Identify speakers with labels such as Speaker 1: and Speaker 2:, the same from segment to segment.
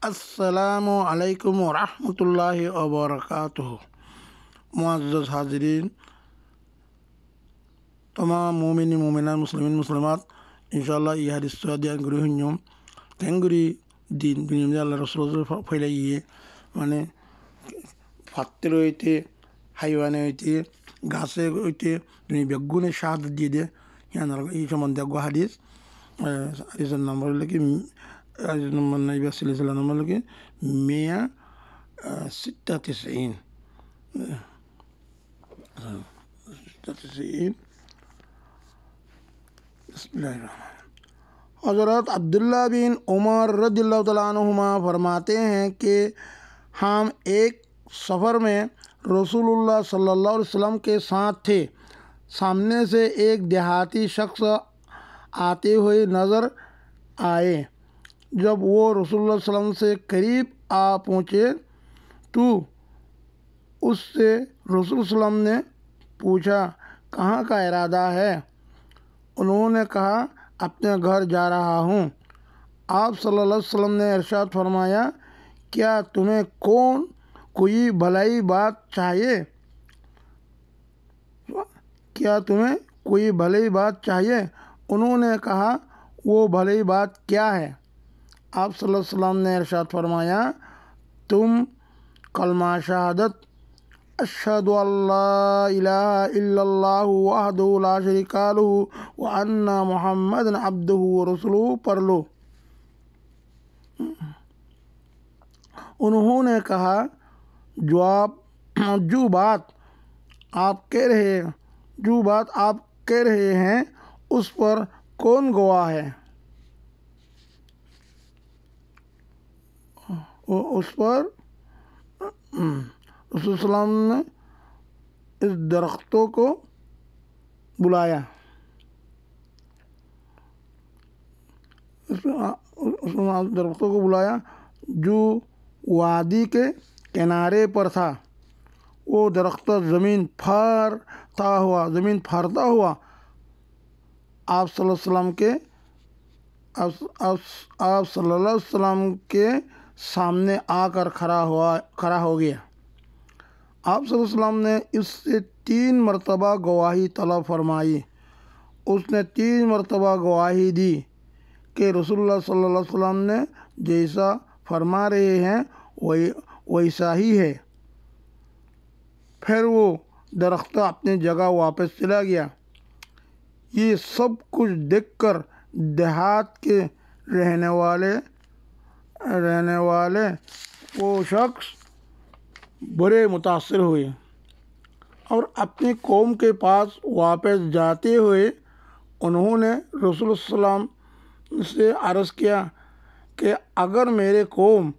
Speaker 1: अस्सलामु अलैकुम वरहमतुल्लाहि वबरकातुहू। मुअज़्ज़ज़ हाज़रीन, तमाम मोमिन मोमिनात मुस्लिमीन मुस्लिमात इंशाअल्लाह ये हदीस दियान गुरी हुन्योम तेंगुरी दिन दुनिया अल्लाह रसूल फैलाइए माने फात्तर হইতে হাইওয়ানে হইতে গাছে হইতে তুমি বেগুনে শাহাদাত দিয়ে দে এই সম্বন্ধে হাদিস হাদিসের নম্বর হলো কি হাদিস নম্বর নাইবা সিলসিলা নম্বর হলো কি 196 हज़रत अब्दुल्ला बिन उमर रज़ियल्लाहु तआला अन्हुमा फरमाते हैं कि हम एक सफ़र में रसूलुल्लाह सल्लल्लाहु अलैहि वसल्लम के साथ थे। सामने से एक देहाती शख्स आते हुए नज़र आए। जब वो रसूलुल्लाह सल्लल्लाहु अलैहि वसल्लम से करीब आ पहुँचे तो उससे रसूल सल्लल्लाहु अलैहि वसल्लम ने पूछा, कहाँ का इरादा है? उन्होंने कहा, अपने घर जा रहा हूँ। आप सल्लल्लाहु अलैहि वसल्लम ने इरशाद फरमाया, क्या तुम्हें कोई भलाई बात चाहिए? क्या तुम्हें कोई भली बात चाहिए? उन्होंने कहा, वो भली बात क्या है? आप सल्लल्लाहु अलैहि वसल्लम ने इरशाद फरमाया, तुम कलमा शहादत अशहदु अल्ला इलाहा इल्लल्लाहु वहदहु ला शरीका लहू व अन्ना मुहम्मदन अब्दुहु व रसूलुहु पढ़ लो। उन्होंने कहा, जो बात आप कह रहे हैं उस पर कौन गवाह है? उस पर रसूल सल्लल्लाहु अलैहि वसल्लम ने इस दरख्तों को बुलाया। दरख्तों को बुलाया जो वादी के किनारे पर था। वो दरख्त ज़मीन फाड़ता हुआ आप सल्लल्लाहु अलैहि वसल्लम के सामने आकर खड़ा हो गया। आप सल्लल्लाहु अलैहि वसल्लम ने इससे 3 मरतबा गवाही तलब फरमाई। उसने 3 मरतबा गवाही दी कि रसूलुल्लाह सल्लल्लाहु अलैहि वसल्लम ने जैसा फरमा रहे हैं वैसा ही है। फिर वो दरख्त अपनी जगह वापस चला गया। ये सब कुछ देखकर देहात के रहने वाले वो शख्स बड़े मुतासिर हुए और अपनी कौम के पास वापस जाते हुए उन्होंने रसूल सल्लल्लाहु अलैहि वसल्लम से अर्ज़ किया कि अगर मेरे कौम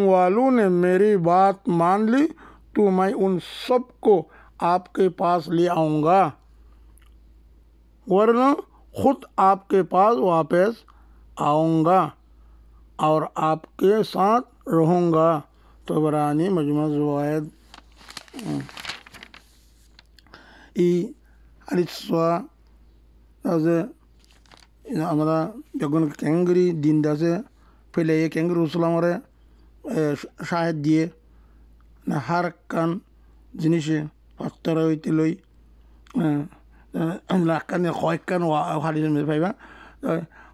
Speaker 1: वालों ने मेरी बात मान ली तो मैं उन सब को आपके पास ले आऊँगा, वरना ख़ुद आपके पास वापस आऊँगा और आपके साथ रहूँगा। तबरानी मजमू ज़वाइद। ई हादिसवा আমরা যখন ক্যাঙ্গুরি দিন দাসে ফেলে ক্যাঙ্গুরি রসুলামরে শাহেদ দিয়ে না হার কান জিনিসে পাত্তর হইতে লই লাক্কান কয়েকখান হাদিস পাইবা।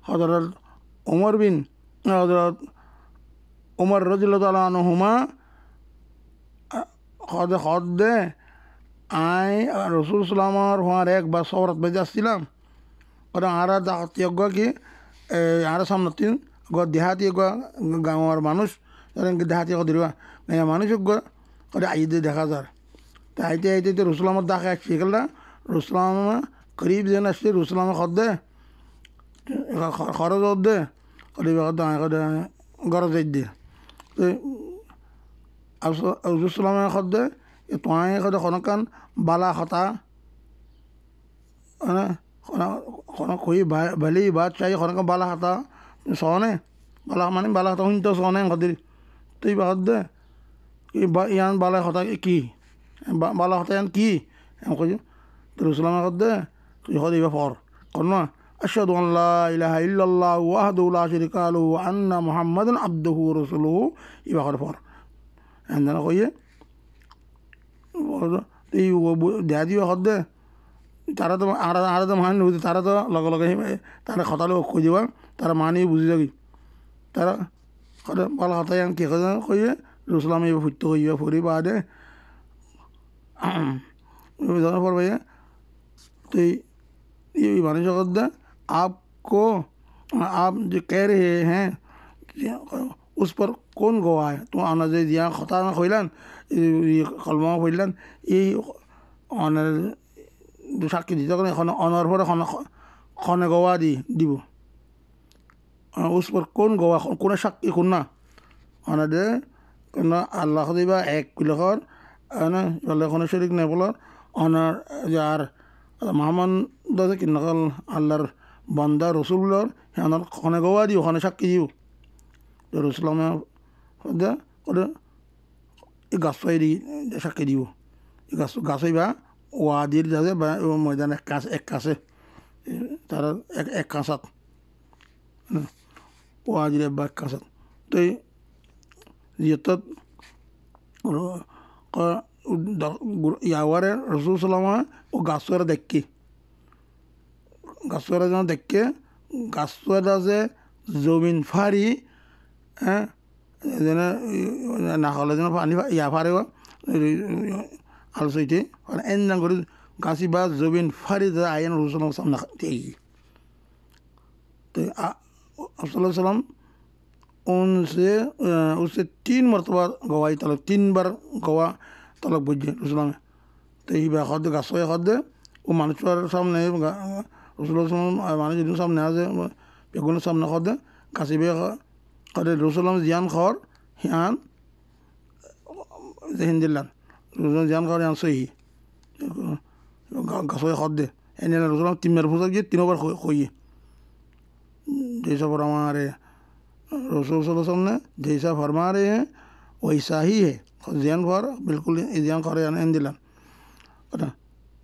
Speaker 1: হযরত উমর রাদিয়াল্লাহু তাআলা আনহুমা দে আই রসুল সাল্লাল্লাহু হওয়ার একবার সওরাত বেজে আসছিলাম और आरा दातियों की आरा सामने तीन गो देहाती गो गाँव और मानुष देहाती को दिलवा मैं मानुष गो और आई दे देखा जार तो आईते तो रसूलुल्लाह दाखा एक शिकल रसूलुल्लाह करीब देना से रसूलुल्लाह खुद दे खरज दे करीब गरज दे तो अब रसूलुल्लाह खुद दे ये तो आए खुद खान बाला खता है ना कोई भली बात चाहिए खाना का बाला खाता सोने बाला माने बाला खाता हूँ तो सोने खदरी तो ये बात दे कि यान बाला खाता की बाला खाता यान की हमको तो रसूलुल्लाह खुद दे तो ये खुद ये फौर करना আশহাদু আল্লা ইলাহা ইল্লাল্লাহু ওয়াহদাহু লা শারীকা লাহু ওয়া আন্না মুহাম্মাদান আবদুহু ওয়া রাসূলুহু ইবাগর পর এন্দা কইয়ে এই দেয়া দিও হদ্দে তারা তো আর তো মান বুঝি তারা তো লগে লগে তারা খতালে কই দিবা তারা মানি বুঝি যাবি তারা কথা বলা কথা কি কইয়ে রসুলাম এই ফুটতে কইবা ফুরি বাদে জানা পড়বে तो ये माने जगत आपको आप जो कह रहे हैं उस पर कौन गवाह है तो आना जे दिया खता ना खोइलान ये कलमा खोइलान ये অনার সাক্ষী দিতে এখানে অনার পরে খনে গওয়া দিব উস পর কোন গওয়া কোন সাক্ষী কোন না অনাদে কোন আল্লাহ দিবা এক কিলখর না বলে কোনো শরীক নেই বলার অনার যার মহামান দাদা কি নকল আল্লাহর বান্দা রসুল্লার অনার খনে গওয়া দিও ওখানে সাক্ষী দিও রসুলামে করে এই গাছাই দি সাক্ষী দিব এই গাছই বা ওয়াদির যাতে বা ময়দান এক কাছে তারা এক কাঁচাত ওয়াদির বা এক কাঁচাত তো যিহেতু ইয়াওয়ারে রসুল সালামা ও গাছরা দেখি গাছরা যেন দেখে গাছরা যে জমিন ফারি হ্যাঁ যেন না হলে যেন পানি ইয়া ফারে আলোচনাতে এনজাং করে গাছি বা জমিন ফারি আইন রসুল সামনে দেখি तो सल्लम उससे 3 मरतबा गवाही तलब 3 बार गवाह तलब बुझे रसुल्लाह में तो ये खद गाछोए खद वो मानुषर सामने रसुल्लाह मानुष जिन सामने आजे बेगुन सामने खद गाछिबे खद रसुल्लाह जियान खर हियान हिंदिलान रसुल्लाह जियान खर हियान सही गाछोए खद दे एने रसुल्लाह 3 बार फुसा गए 3 बार खोइए जैसा फरमा रहे हैं रसूल सल्लल्लाहु अलैहि वसल्लम ने जैसा फरमा रहे हैं वैसा ही है ध्यान फर बिल्कुल ध्यान कर दिलन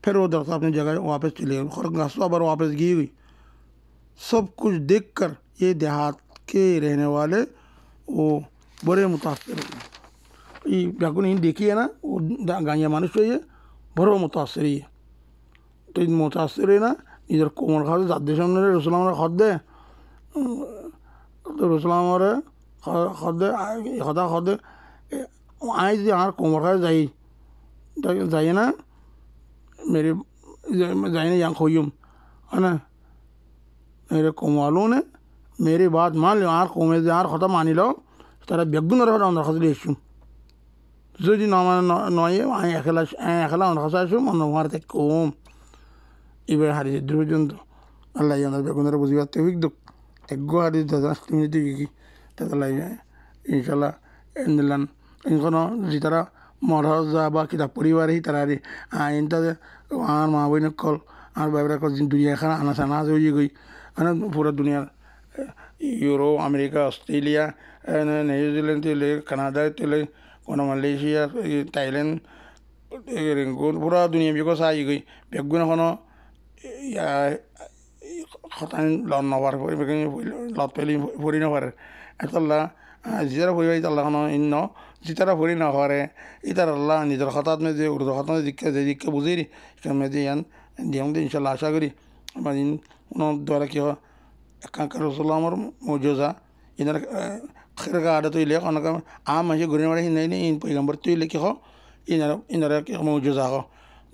Speaker 1: फिर वो दरख्त अपनी जगह वापस चले गए घासों पर वापस गई हुई सब कुछ देखकर ये देहात के रहने वाले वो बड़े मुतासर ये बेगुन देखिए ना वो गांया मानुष है बड़ो मुतासर है तो इन मुतासर है ना इधर कोमल खा जाते सामने रसूलुल्लाह ने खद दे तो रसूलुल्लाह ने खद दे खदा खद दे आई जी यार कोमल खा जाइए ना मेरे जाइए ना यहाँ खोयूम है ना मेरे कोमलों ने मेरी बात मान लो यार कोमे यार खता मानी लो तेरा बेगुन रहा अंदर खस लेशुम जो जी नाम नॉये आई अखला अंदर खसाशुम अंदर मारते कोम इबे हारी द्रुजन तो अल्लाह याना बेगुन रहा बुझी बात तौफीक दो एक गो हारी दादा स्थिति की तकलाई इंशाल्लाह इंदलन इनको ना जितना मरहजा बा किताब परिवार ही तरह रे इन तक आर माँ बहन कल आर बाबरा कल दुनिया खाना आना साना जो ये गई है ना पूरा दुनिया यूरोप अमेरिका ऑस्ट्रेलिया न्यूजीलैंड ते ले कनाडा ते ले कोना मलेशिया थाईलैंड रिंगोन पूरा दुनिया भी को साई गई बेगुन खाना या खतान लॉन नवार पर बेगुन लॉट पहली पूरी नवार ऐसा जिधर पूरी भाई तल्ला खाना इन नो जितना पूरी ना हो रहे इधर अल्लाह निधर खतात में दे उर्दू खतात में दिक्कत बुझेरी कि मैं दे यान दियों दे इंशाल्लाह आशा करी हमारी उन्होंने द्वारा क्या कांकर रसूलुल्लाह मर मौजूदा इधर खैर का आदत तो इले खाना का आम मुझे गुरने वाले ही नहीं इन पैगंबर तो इले क्या हो इधर के मौजूदा हो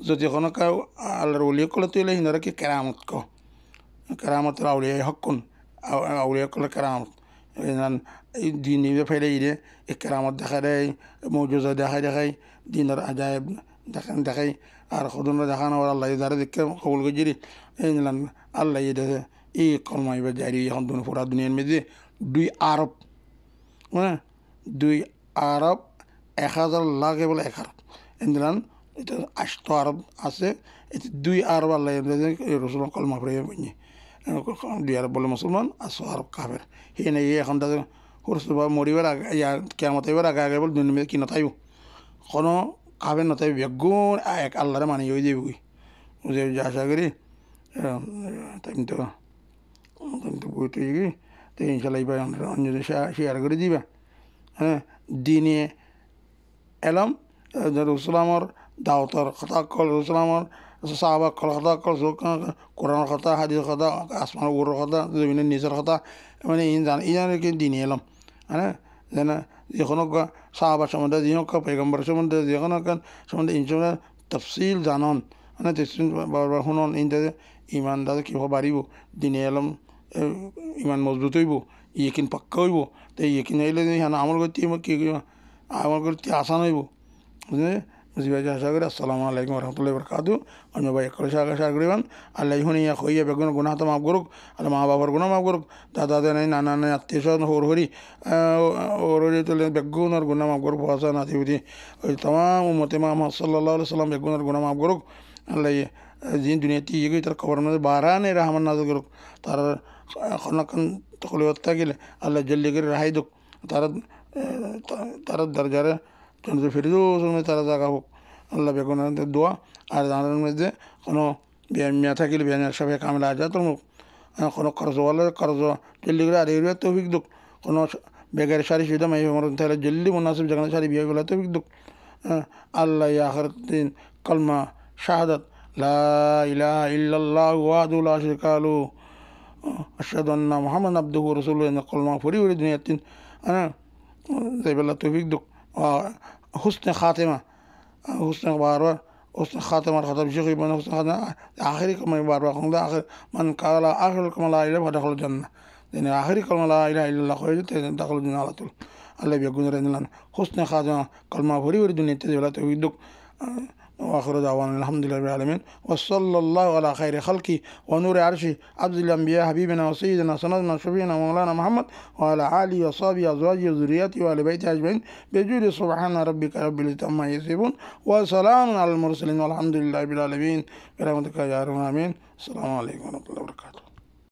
Speaker 1: जो देखो ना का अल्लाह रोलियों को तो इले इधर के करामत राउलिया हक्कुन राउलिया को करामत इन दिन में फैले इधे एक करामत देखा रहे मौजूदा देखा दिन अजायब देखा और खुदन देखाना और अल्लाह इधर देख के कबूल गजरी इन अल्लाह ये दे ये कलमा ये जारी हम दोनों पूरा दुनिया में दे दुई अरब दुई अरब 1000 लाख बोले 1 अरब इंदलन itu 8 अरब आसे itu 2 अरब अल्लाह ये रसूल कलमा पढ़े बनी 2 अरब बोले मुसलमान 8 अरब काफिर ये नहीं ये हम दादा हुर्सुबा मोरी वाला या क्या मतलब वाला क्या बोल दुनिया में कि नतायु कोनो काफिर नतायु बेगुन एक अल्लाह रे माने योई देबुगी मुझे जाशा करी टाइम तो কিন্তু বইতে গিয়ে তো ইনশাল্লাহ ভাই অন্য শেয়ার করে দিবা হ্যাঁ দিনে এলম রসুলামর দাওতর কথা কল রসুলামর সাহাবা কল কথা কল কোরআনের কথা হাদিস কথা আসমান উপরের কথা জমিনের নিচের কথা মানে ইজানকে দিনে এলাম হ্যাঁ যেন যে কোনো সাহাবার সম্বন্ধে যে হোক পেগম্বর সম্বন্ধে যে কোনো সম্বন্ধে ইনশাল্লাহ তফসিল জানন মানে তফসিল বারবার শুনন ইনতে ইমানদার কীভাবে বাড়িব দিনে এলাম ইমান মজবুত হইব ইয়েকিন পাক্কা হইব তো ইয়েকিন হইলে আমল করতে কি আমল করতে আসান হইব বুঝিবাই আশা করি আসসালামু আলাইকুম রহমতুল্লাহি বরকাতু অন্য ভাই একলে সার করিবেন আল্লাহ শুনিয়া হইয়া বেগুন গুণা তো মাফ করুক আল্লাহ মা বাবার গুণা মাফ করুক দাদা নাই নানা নাই আত্মীয় স্বজন হরি হরি তুলে বেগুনের গুণা মাফ করুক ভাষা নাতি বুঝি ওই তমাম উম্মতে মুহাম্মদ সাল্লাল্লাহু আলাইহি সাল্লাম বেগুনের গুণা মাফ করুক আল্লাহ যিনি দুনিয়াতে ইয়ে গই তার খবর মধ্যে বারানে রহমান নাজল করুক তার এখন তকলিফত থাকিলে আল্লাহ জলদি করে রেহাই দুক তারা তারা দরজারে ফিরদৌস তারা জায়গা হোক আল্লাহ বেগুনের দোয়া আর জানার মধ্যে কোনো মিয়া থাকিলে বিয়া সবাই কামলা আজা তোর মুখ কোনো কর্জওয়ালা কর্জ জলদি করে আর এরিয়া তৌফিক দুক কোনো বেগার সারি সুবিধা মাই আমার তাহলে জলদি মুনাসিব যেখানে সারি বিয়েগুলো তৌফিক দুক আল্লাহ আখের দিন কলমা শাহাদাত লা ইলাহা ইল্লাল্লাহু ওয়াহদাহু লা শারীকা লাহু আশহাদু আন্না মুহাম্মাদান আবদুহু ওয়া রাসূলুহু কলমা ফরি ফরি দুনিয়াতিন যাইবেলা তৌফিক দুক হুসনে খাতেমা হুসনে বারবার হুসনে খাতেমার কথা বিশেষ করে হুসনে খাতেমা আখেরি কলমা বারবার খোঁজা আখের মান কালা আখের কলমা লা ইলাহা ইল্লাল্লাহ দাখাল জান্নাহ যেন আখেরি কলমা লা ইলাহা ইল্লাল্লাহ হয়ে যেতে দাখাল জান্নাহ আলাতুল আল্লাহ বেগুনের নিলান হুসনে খাতেমা কলমা ফরি ফরি দুনিয়াতে যাইবেলা তৌফিক দুক وآخر دعوانا الحمد لله رب العالمين وصلى الله على خير خلقه ونور عرشه عبد الأنبياء حبيبنا وسيدنا سندنا شفيعنا مولانا محمد وعلى آله وصحبه أزواجه وذريته وآل بيته أجمعين بجود سبحان ربك رب العزة عما يصفون وسلام على المرسلين والحمد لله رب العالمين برحمتك يا أرحم الراحمين السلام عليكم ورحمة الله وبركاته.